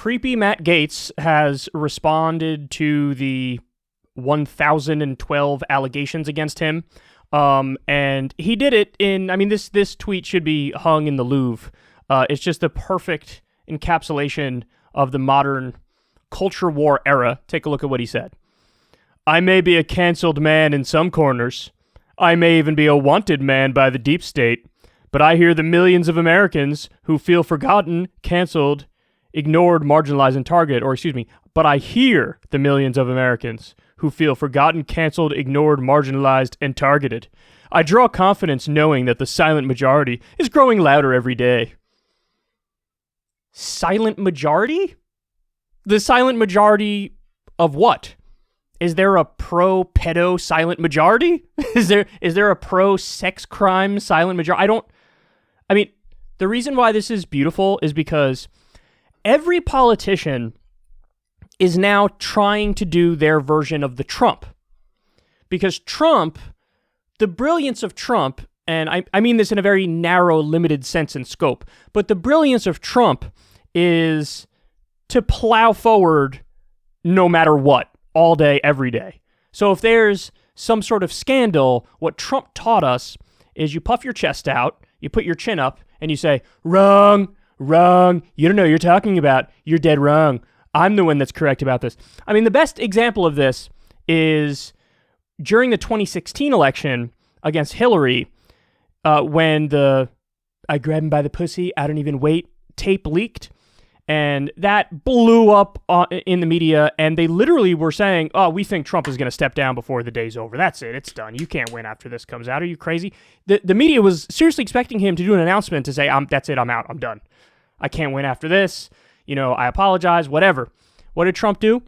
creepy Matt Gaetz has responded to the 1,012 allegations against him. And he did it in, I mean, this tweet should be hung in the Louvre. It's just the perfect encapsulation of the modern culture war era. Take a look at what he said. I may be a canceled man in some corners. I may even be a wanted man by the deep state. But I hear the millions of Americans who feel forgotten, canceled, ignored, marginalized, and targeted. But I hear the millions of Americans who feel forgotten, canceled, ignored, marginalized, and targeted. I draw confidence knowing that the silent majority is growing louder every day. Silent majority? The silent majority of what? Is there a pro-pedo silent majority? Is there a pro-sex crime silent majority? The reason why this is beautiful is because every politician is now trying to do their version of the Trump. Because Trump, the brilliance of Trump, and I mean this in a very narrow, limited sense and scope, but the brilliance of Trump is to plow forward no matter what, all day, every day. So if there's some sort of scandal, what Trump taught us is you puff your chest out, you put your chin up, and you say, wrong, you don't know what you're talking about, you're dead wrong. I'm the one that's correct about this. I mean, the best example of this is during the 2016 election against Hillary, when the I grab him by the pussy, I don't even wait tape leaked. And that blew up in the media, and they literally were saying, oh, we think Trump is going to step down before the day's over. That's it. It's done. You can't win after this comes out. Are you crazy? The media was seriously expecting him to do an announcement to say, that's it. I'm out. I'm done. I can't win after this. I apologize, whatever. What did Trump do?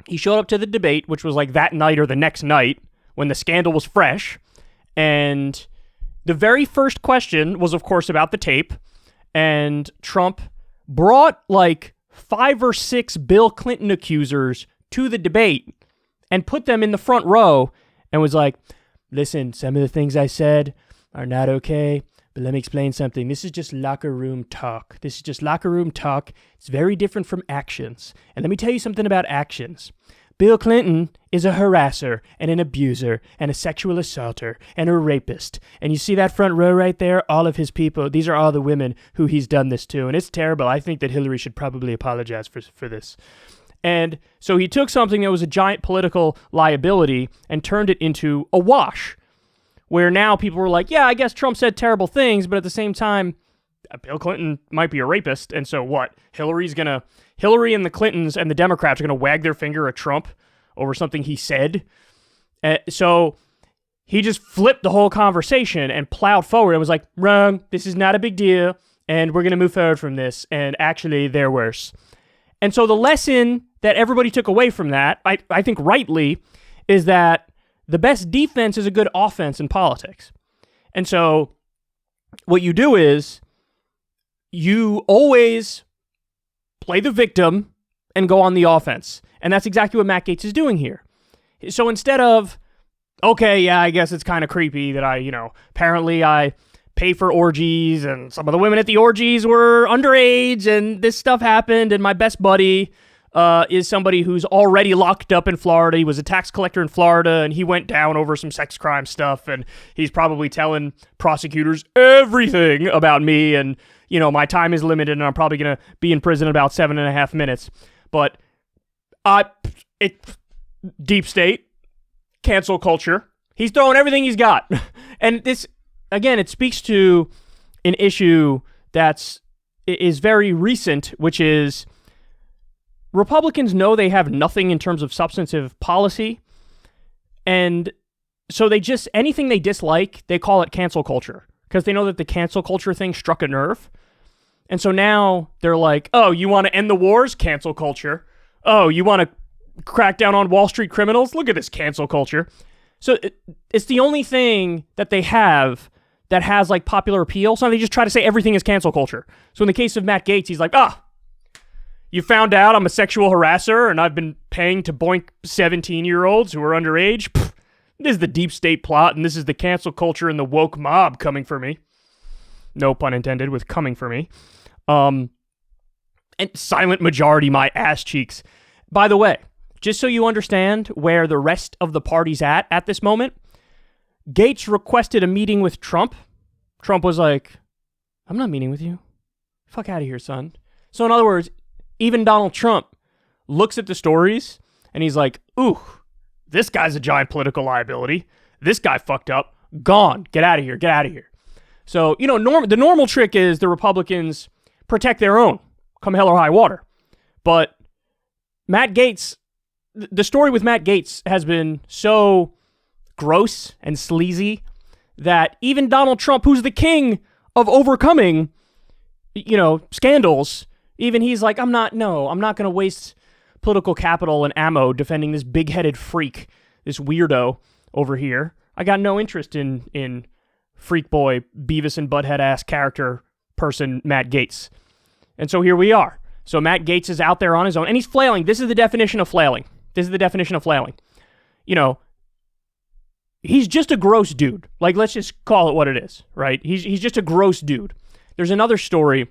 He showed up to the debate, which was like that night or the next night when the scandal was fresh. And the very first question was, of course, about the tape. And Trump brought like 5 or 6 Bill Clinton accusers to the debate and put them in the front row and was like, listen, some of the things I said are not okay, but let me explain something. This is just locker room talk. It's very different from actions. And let me tell you something about actions. Bill Clinton is a harasser and an abuser and a sexual assaulter and a rapist. And you see that front row right there? All of his people, these are all the women who he's done this to. And it's terrible. I think that Hillary should probably apologize for this. And so he took something that was a giant political liability and turned it into a wash, where now people were like, yeah, I guess Trump said terrible things, but at the same time, Bill Clinton might be a rapist, and so what? Hillary and the Clintons and the Democrats are going to wag their finger at Trump over something he said. So he just flipped the whole conversation and plowed forward and was like, wrong, this is not a big deal, and we're going to move forward from this, and actually, they're worse. And so the lesson that everybody took away from that, I think rightly, is that the best defense is a good offense in politics. And so what you do is you always play the victim and go on the offense. And that's exactly what Matt Gaetz is doing here. So instead of, okay, yeah, I guess it's kind of creepy that apparently I pay for orgies and some of the women at the orgies were underage and this stuff happened and my best buddy is somebody who's already locked up in Florida. He was a tax collector in Florida, and he went down over some sex crime stuff, and he's probably telling prosecutors everything about me, and, my time is limited, and I'm probably going to be in prison in about 7.5 minutes. But deep state, cancel culture, he's throwing everything he's got. And this, again, it speaks to an issue is very recent, which is Republicans know they have nothing in terms of substantive policy, and so anything they dislike, they call it cancel culture, because they know that the cancel culture thing struck a nerve. And so now they're like, oh, you want to end the wars? Cancel culture. Oh, you want to crack down on Wall Street criminals? Look at this cancel culture. So it's the only thing that they have that has like popular appeal, so they just try to say everything is cancel culture. So in the case of Matt Gaetz, he's like, you found out I'm a sexual harasser and I've been paying to boink 17-year-olds who are underage? Pfft, this is the deep state plot, and this is the cancel culture and the woke mob coming for me. No pun intended with coming for me. And silent majority, my ass cheeks. By the way, just so you understand where the rest of the party's at this moment, Gaetz requested a meeting with Trump. Trump was like, I'm not meeting with you. Fuck out of here, son. So in other words, even Donald Trump looks at the stories and he's like, ooh, this guy's a giant political liability. This guy fucked up. Gone. Get out of here. Get out of here. So, the normal trick is the Republicans protect their own, come hell or high water. But Matt Gaetz, the story with Matt Gaetz has been so gross and sleazy that even Donald Trump, who's the king of overcoming, scandals, even he's like, I'm not going to waste political capital and ammo defending this big-headed freak, this weirdo over here. I got no interest in freak boy, Beavis and Butthead ass character person, Matt Gaetz. And so here we are. So Matt Gaetz is out there on his own, and he's flailing. This is the definition of flailing. He's just a gross dude. Like, let's just call it what it is, right? He's just a gross dude. There's another story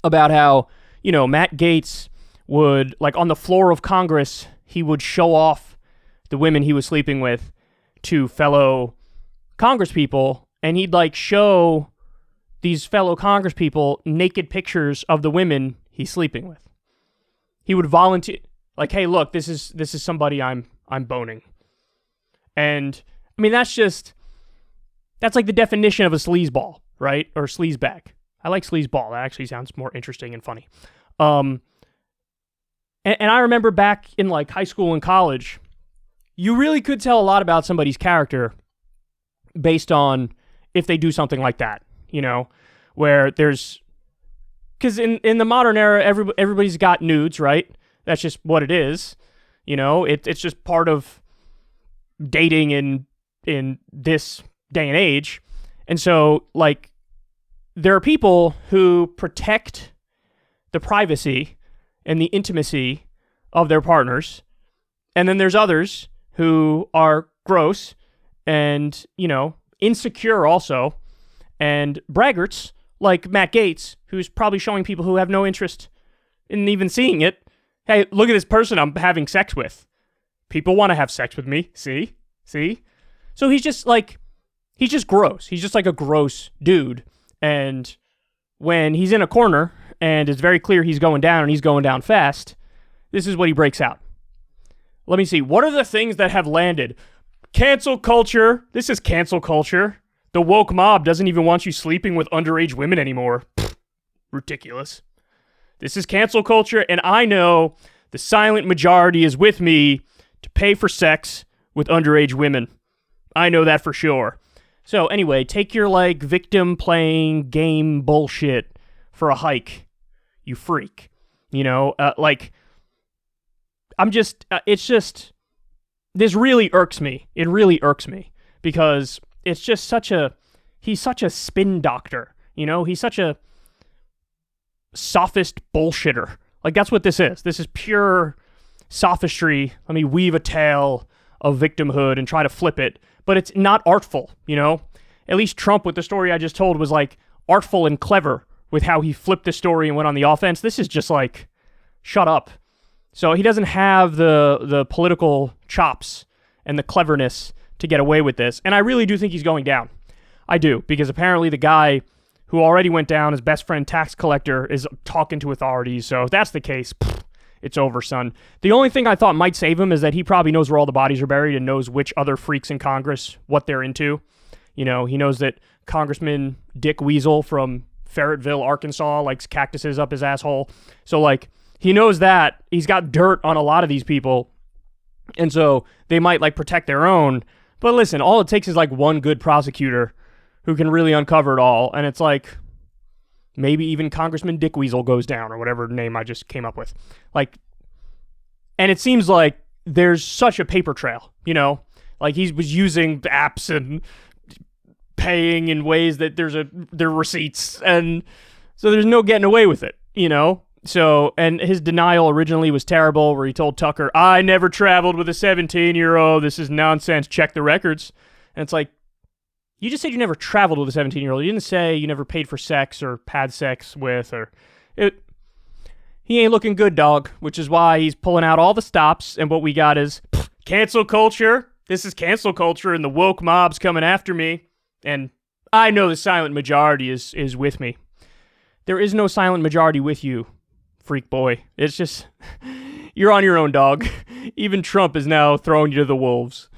about how, Matt Gaetz would, like, on the floor of Congress, he would show off the women he was sleeping with to fellow congresspeople, and he'd, like, show these fellow congresspeople naked pictures of the women he's sleeping with. He would volunteer, like, hey, look, this is somebody I'm boning. And, I mean, that's like the definition of a sleazeball, right? Or sleazebag. I like sleazeball. That actually sounds more interesting and funny. And I remember back in, like, high school and college, you really could tell a lot about somebody's character based on if they do something like that, where there's, because in the modern era, everybody's got nudes, right? That's just what it is. It's just part of dating in this day and age. And so, like, there are people who protect the privacy and the intimacy of their partners, and then there's others who are gross and, insecure also, and braggarts like Matt Gaetz, who's probably showing people who have no interest in even seeing it, hey, look at this person I'm having sex with. People want to have sex with me. See? So he's just gross. He's just like a gross dude. And when he's in a corner and it's very clear he's going down and he's going down fast, this is what he breaks out. Let me see. What are the things that have landed? Cancel culture. This is cancel culture. The woke mob doesn't even want you sleeping with underage women anymore. Pfft, ridiculous. This is cancel culture, and I know the silent majority is with me to pay for sex with underage women. I know that for sure. So anyway, take your, like, victim playing game bullshit for a hike, you freak. This really irks me. It really irks me because it's just he's such a spin doctor, He's such a sophist bullshitter. Like, that's what this is. This is pure sophistry. Let me weave a tale of victimhood and try to flip it, but it's not artful, At least Trump, with the story I just told, was, like, artful and clever with how he flipped the story and went on the offense. This is just like, shut up. So he doesn't have the political chops and the cleverness to get away with this. And I really do think he's going down. I do, because apparently the guy who already went down, his best friend tax collector, is talking to authorities. So if that's the case, it's over, son. The only thing I thought might save him is that he probably knows where all the bodies are buried and knows which other freaks in Congress, what they're into. He knows that Congressman Dick Weasel from Ferretville, Arkansas, likes cactuses up his asshole. So, like, he knows that. He's got dirt on a lot of these people. And so they might, like, protect their own. But listen, all it takes is, like, one good prosecutor who can really uncover it all. And it's like, maybe even Congressman Dick Weasel goes down, or whatever name I just came up with. Like, and it seems like there's such a paper trail, Like, he was using apps and paying in ways that there are receipts. And so there's no getting away with it, So, and his denial originally was terrible, where he told Tucker, I never traveled with a 17-year-old. This is nonsense. Check the records. And it's like, you just said you never traveled with a 17-year-old. You didn't say you never paid for sex or had sex with, or it. he ain't looking good, dog, which is why he's pulling out all the stops, and what we got is cancel culture. This is cancel culture, and the woke mob's coming after me, and I know the silent majority is with me. There is no silent majority with you, freak boy. It's just, you're on your own, dog. Even Trump is now throwing you to the wolves.